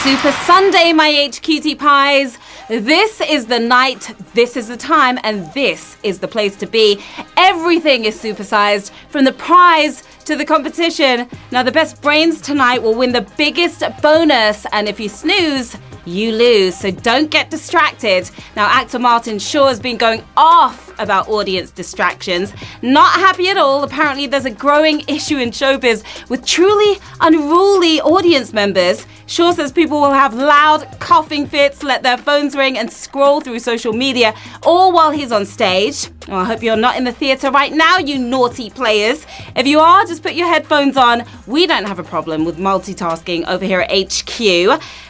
Super Sunday, my HQT pies. This is the night, this is the time, and this is the place to be. Everything is supersized, from the prize to the competition. Now, the best brains tonight will win the biggest bonus, and if you snooze, you lose, so don't get distracted. Now, actor Martin Shaw has been going off about audience distractions. Not happy at all. Apparently, there's a growing issue in showbiz with truly unruly audience members. Shaw says people will have loud coughing fits, let their phones ring, and scroll through social media, all while he's on stage. Well, I hope you're not in the theatre right now, you naughty players. If you are, just put your headphones on. We don't have a problem with multitasking over here at HQ.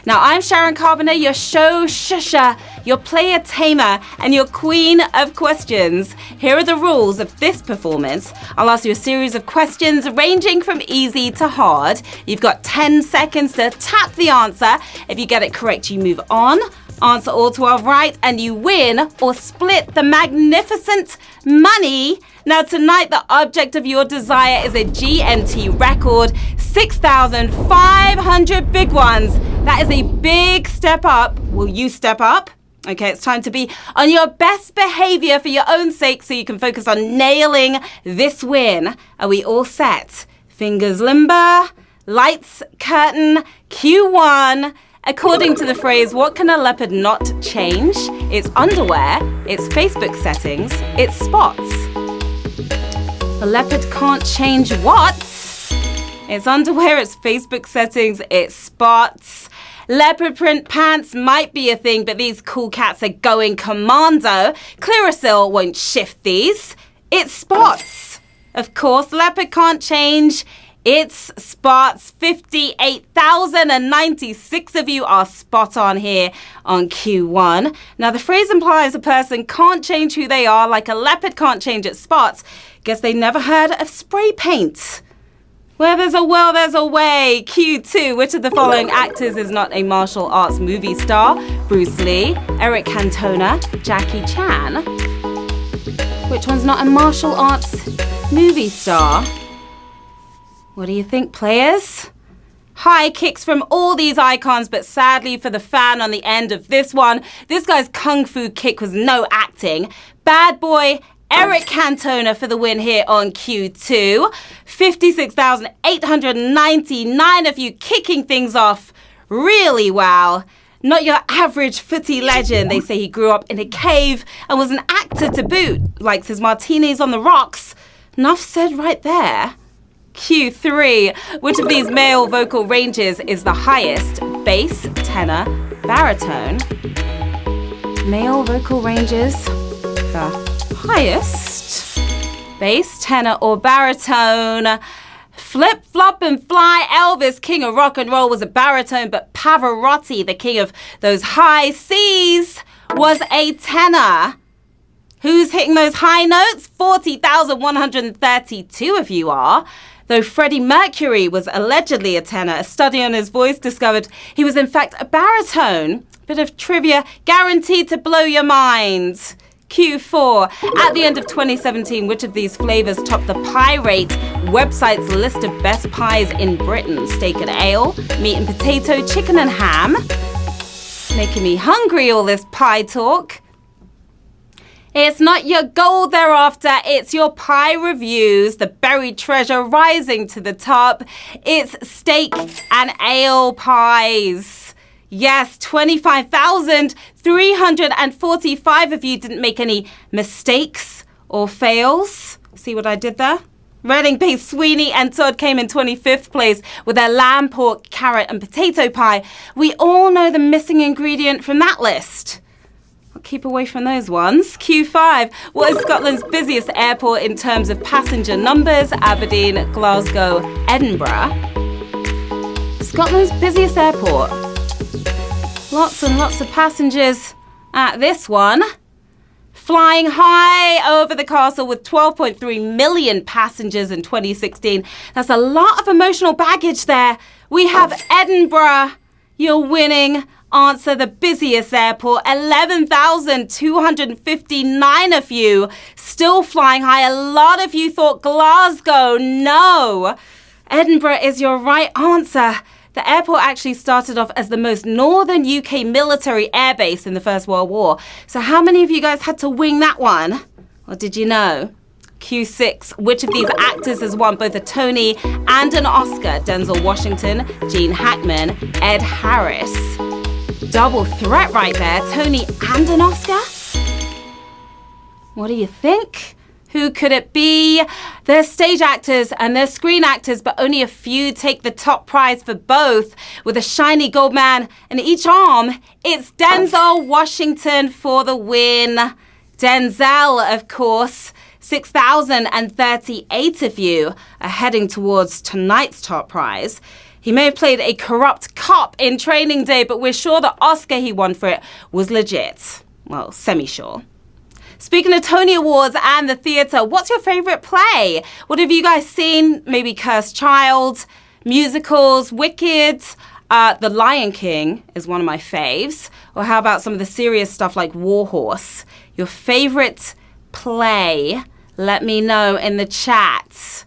Now, I'm Sharon Carpenter, your show shusher, your player tamer, and your queen of questions. Here are the rules of this performance. I'll ask you a series of questions ranging from easy to hard. You've got 10 seconds to tap the answer. If you get it correct, you move on. Answer all 12 right and you win or split the magnificent money. Now tonight, the object of your desire is a GMT record, 6,500 big ones. That is a big step up. Will you step up? Okay, it's time to be on your best behavior for your own sake so you can focus on nailing this win. Are we all set? Fingers limber, lights, curtain, Q1. According to the phrase, what can a leopard not change? It's underwear, it's Facebook settings, it's spots. A leopard can't change what? It's underwear, it's Facebook settings, it's spots. Leopard print pants might be a thing, but these cool cats are going commando. Clearasil won't shift these. It's spots. Of course, leopard can't change. It's spots. 58,096 of you are spot on here on Q1. Now, the phrase implies a person can't change who they are like a leopard can't change its spots. Guess they never heard of spray paint. Where there's a will, there's a way. Q2, which of the following actors is not a martial arts movie star? Bruce Lee, Eric Cantona, Jackie Chan. Which one's not a martial arts movie star? What do you think, players? High kicks from all these icons, but sadly for the fan on the end of this one, this guy's kung fu kick was no acting. Bad boy Eric Cantona for the win here on Q2. 56,899 of you kicking things off. Really wow. Not your average footy legend. They say he grew up in a cave and was an actor to boot. Likes his martinis on the rocks. Enough said right there. Q3. Which of these male vocal ranges is the highest? Bass, tenor, baritone. Male vocal ranges. The highest? Bass, tenor, or baritone? Flip, flop, and fly. Elvis, king of rock and roll, was a baritone, but Pavarotti, the king of those high C's, was a tenor. Who's hitting those high notes? 40,132 of you are. Though Freddie Mercury was allegedly a tenor, a study on his voice discovered he was in fact a baritone. Bit of trivia guaranteed to blow your mind. Q4. At the end of 2017, which of these flavors topped the Pie Rate website's list of best pies in Britain? Steak and ale, meat and potato, chicken and ham. Making me hungry, all this pie talk. It's not your gold thereafter, it's your pie reviews, the buried treasure rising to the top. It's steak and ale pies. Yes, 25,345 of you didn't make any mistakes or fails. See what I did there? Reading Pace Sweeney and Todd came in 25th place with their lamb, pork, carrot and potato pie. We all know the missing ingredient from that list. I'll keep away from those ones. Q5. What is Scotland's busiest airport in terms of passenger numbers? Aberdeen, Glasgow, Edinburgh. Scotland's busiest airport. Lots and lots of passengers at this one. Flying high over the castle with 12.3 million passengers in 2016. That's a lot of emotional baggage there. We have Edinburgh. You're winning. Answer, the busiest airport. 11,259 of you still flying high. A lot of you thought Glasgow. No. Edinburgh is your right answer. The airport actually started off as the most northern UK military airbase in the First World War. So how many of you guys had to wing that one? Or did you know? Q6. Which of these actors has won both a Tony and an Oscar? Denzel Washington, Gene Hackman, Ed Harris. Double threat right there. Tony and an Oscar? What do you think? Who could it be? They're stage actors and they're screen actors, but only a few take the top prize for both. With a shiny gold man in each arm, it's Denzel Washington for the win. Denzel, of course. 6,038 of you are heading towards tonight's top prize. He may have played a corrupt cop in Training Day, but we're sure the Oscar he won for it was legit. Well, semi-sure. Speaking of Tony Awards and the theatre, what's your favourite play? What have you guys seen? Maybe Cursed Child, musicals, Wicked, The Lion King is one of my faves. Or how about some of the serious stuff like War Horse? Your favourite play? Let me know in the chat.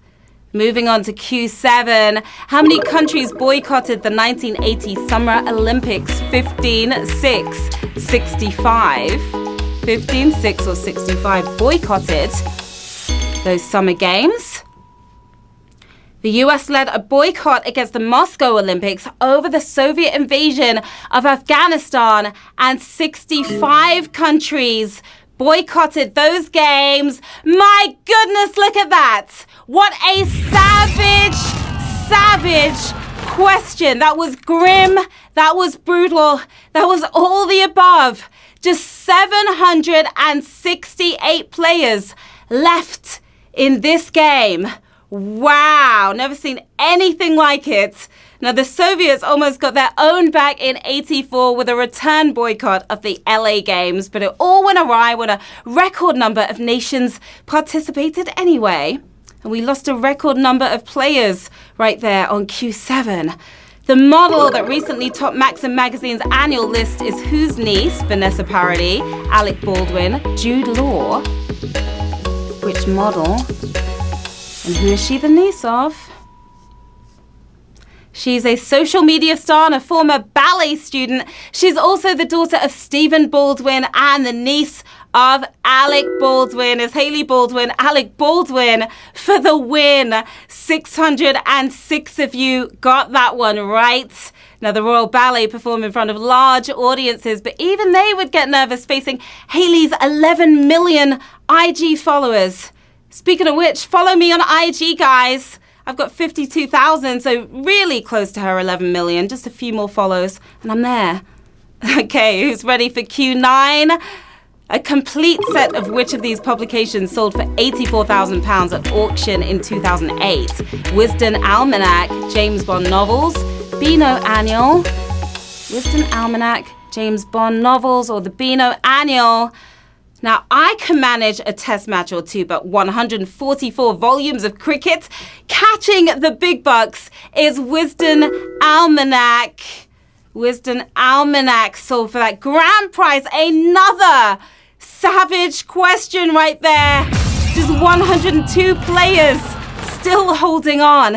Moving on to Q7. How many countries boycotted the 1980 Summer Olympics? 15, 6, 65. 15, 6, or 65 boycotted those summer games. The US led a boycott against the Moscow Olympics over the Soviet invasion of Afghanistan, and 65 countries boycotted those games. My goodness, look at that. What a savage question. That was grim. That was brutal. That was all the above. Just 768 players left in this game. Wow, never seen anything like it. Now, the Soviets almost got their own back in '84 with a return boycott of the LA Games, but it all went awry when a record number of nations participated anyway. And we lost a record number of players right there on Q7. The model that recently topped Maxim magazine's annual list is whose niece? Vanessa Paradis, Alec Baldwin, Jude Law. Which model? And who is she the niece of? She's a social media star and a former ballet student. She's also the daughter of Stephen Baldwin and the niece of Alec Baldwin. Is Hailey Baldwin, Alec Baldwin for the win. 606 of you got that one right. Now, the Royal Ballet perform in front of large audiences, but even they would get nervous facing Hailey's 11 million IG followers. Speaking of which, follow me on IG, guys. I've got 52,000, so really close to her 11 million. Just a few more follows, and I'm there. Okay, who's ready for Q9? A complete set of which of these publications sold for £84,000 at auction in 2008? Wisden Almanac, James Bond novels, Beano Annual, Wisden Almanac, James Bond novels, or the Beano Annual. Now, I can manage a test match or two, but 144 volumes of cricket, catching the big bucks, is Wisden Almanac. Wisden Almanac sold for that grand prize. Another savage question right there. Just 102 players still holding on.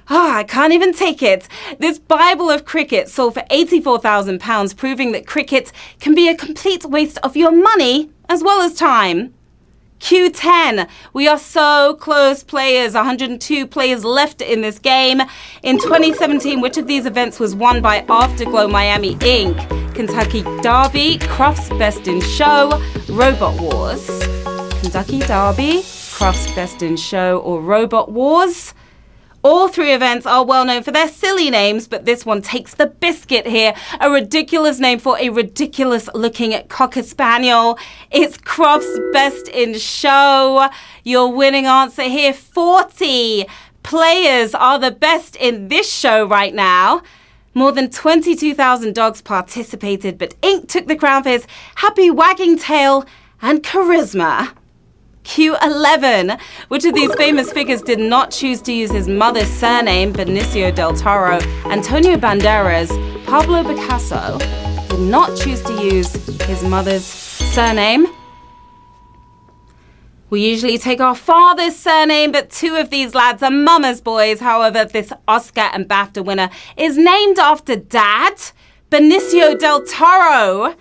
I can't even take it. This Bible of cricket sold for £84,000, proving that cricket can be a complete waste of your money as well as time. Q10. We are so close, players. 102 players left in this game. In 2017, which of these events was won by Afterglow Miami Inc.? Kentucky Derby, Crufts Best in Show, Robot Wars. Kentucky Derby, Crufts Best in Show, or Robot Wars? All three events are well known for their silly names, but this one takes the biscuit here. A ridiculous name for a ridiculous looking Cocker Spaniel. It's Crufts Best in Show. Your winning answer here, 40 players are the best in this show right now. More than 22,000 dogs participated, but Ink took the crown for his happy wagging tail and charisma. Q11. Which of these famous figures did not choose to use his mother's surname? Benicio del Toro, Antonio Banderas, Pablo Picasso did not choose to use his mother's surname. We usually take our father's surname, but two of these lads are mama's boys. However, this Oscar and BAFTA winner is named after Dad, Benicio del Toro.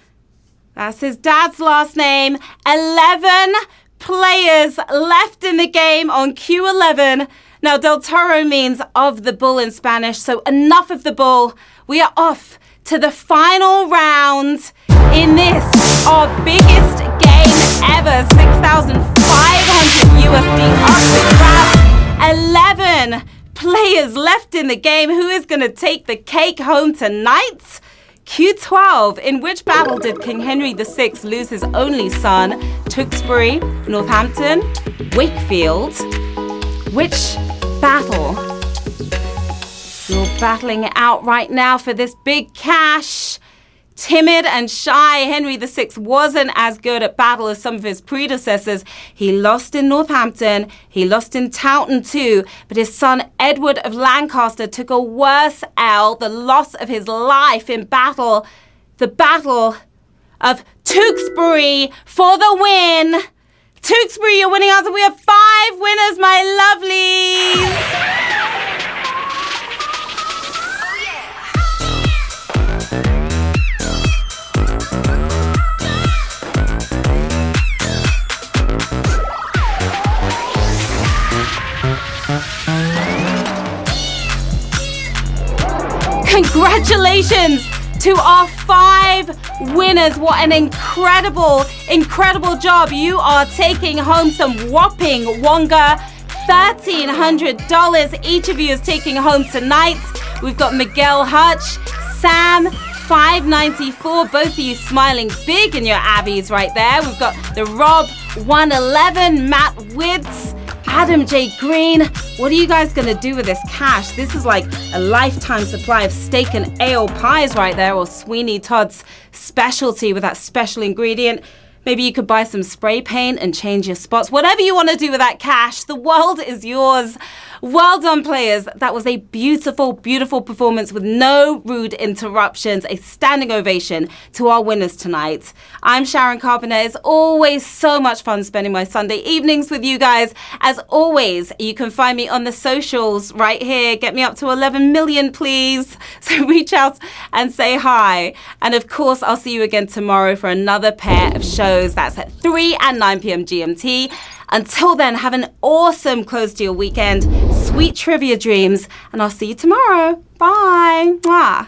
That's his dad's last name. 11 players left in the game on Q11. Now, del Toro means of the bull in Spanish, so enough of the bull. We are off to the final round in this, our biggest game ever. 6,500 USD up the grab. 11 players left in the game. Who is going to take the cake home tonight? Q12. In which battle did King Henry VI lose his only son? Tewkesbury, Northampton, Wakefield. Which battle? You're battling it out right now for this big cash. Timid and shy, Henry VI wasn't as good at battle as some of his predecessors. He lost in Northampton, he lost in Taunton too, but his son Edward of Lancaster took a worse L, the loss of his life in battle, the Battle of Tewkesbury for the win. Tewkesbury, your winning answer. We have 5 winners, my lovelies. Congratulations to our 5 winners. What an incredible job. You are taking home some whopping Wonga $1,300. Each of you is taking home tonight. We've got Miguel Hutch, Sam, $594. Both of you smiling big in your abbeys right there. We've got the Rob 111, Matt Widds, Adam J. Green. What are you guys going to do with this cash? This is like a lifetime supply of steak and ale pies right there, or Sweeney Todd's specialty with that special ingredient. Maybe you could buy some spray paint and change your spots. Whatever you want to do with that cash, the world is yours. Well done, players. That was a beautiful, beautiful performance with no rude interruptions. A standing ovation to our winners tonight. I'm Sharon Carpenter. It's always so much fun spending my Sunday evenings with you guys. As always, you can find me on the socials right here. Get me up to 11 million, please. So reach out and say hi. And of course, I'll see you again tomorrow for another pair of shows. That's at 3 and 9 p.m. GMT. Until then, have an awesome close to your weekend. Sweet trivia dreams. And I'll see you tomorrow. Bye. Mwah.